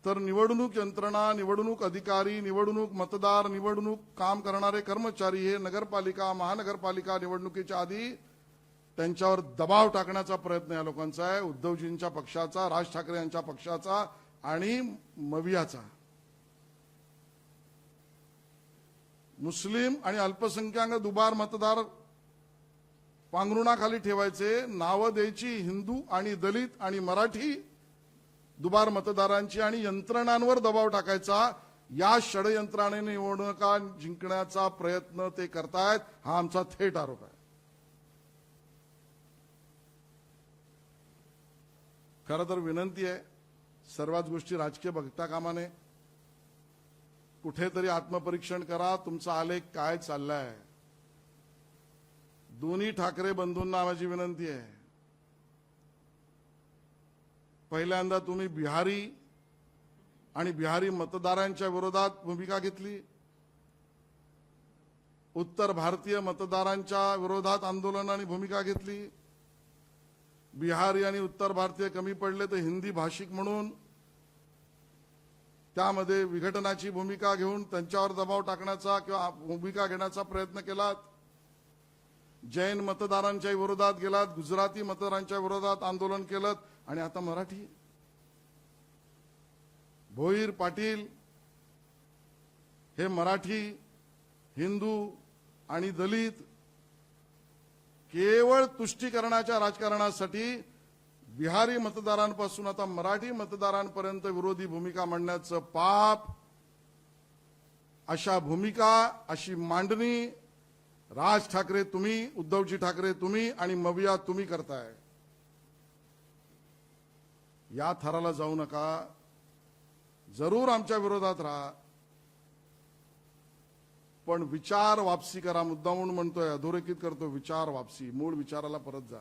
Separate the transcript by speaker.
Speaker 1: तर निवडणूक यंत्रणा, निवडणूक अधिकारी, निवडणूक मतदार, निवडणूक काम करणारे कर्मचारी हे नगरपालिका, महानगरपालिका निवडणुकीच्या आधी त्यांच्यावर दबाव टाकण्याचा प्रयत्न या लोकांचा आहे, उद्धवजींच्या पक्षाचा, राज ठाकरे यांच्या पक्षाचा आणि मवियाचा. मुस्लिम आणि अल्पसंख्याक दुबार मतदार पांघरुणाखाली ठेवायचे, नावं द्यायची हिंदू आणि दलित आणि मराठी दुबार मतदारांची आणि यंत्रणांवर दबाव टाकायचा. या षडयंत्राने निवडणुका जिंकण्याचा प्रयत्न ते करतायत, हा आमचा थेट आरोप आहे. खरं तर विनंती आहे, सर्वच गोष्टी राजकीय बघता कामा नये. कुठेतरी आत्मपरीक्षण करा, तुमचा आलेख काय चाललाय. दोन्ही ठाकरे बंधूंना माझी विनंती आहे, पहिल्यांदा तुम्ही बिहारी आणि बिहारी मतदारांच्या विरोधात भूमिका घेतली, उत्तर भारतीय मतदारांच्या विरोधात आंदोलन आणि भूमिका घेतली. बिहारी आणि उत्तर भारतीय कमी पडले तर हिंदी भाषिक म्हणून त्यामध्ये विघटनाची भूमिका घेऊन त्यांच्यावर दबाव टाकण्याचा किंवा भूमिका घेण्याचा प्रयत्न केलात. जैन मतदारांच्या विरोधात गेलात, गुजराती मतदारांच्या विरोधात आंदोलन केलं आणि आता मराठी. भोईर पाटील हे मराठी, हिंदू आणि दलित केवळ तुष्टीकरणाच्या राजकारणासाठी बिहारी मतदारांपासून आता मराठी मतदारांपर्यंत विरोधी भूमिका मांडण्याचं पाप, अशा भूमिका, अशी मांडणी राज ठाकरे तुम्ही, उद्धवजी ठाकरे तुम्ही आणि मविया तुम्ही करताय. या थराला जाऊ नका. जरूर आमच्या विरोधात राहा, पण विचार वापसी करा. मुद्दामून म्हणतोय, अधोरेखित करतो, विचार वापसी, मूळ विचाराला परत जा.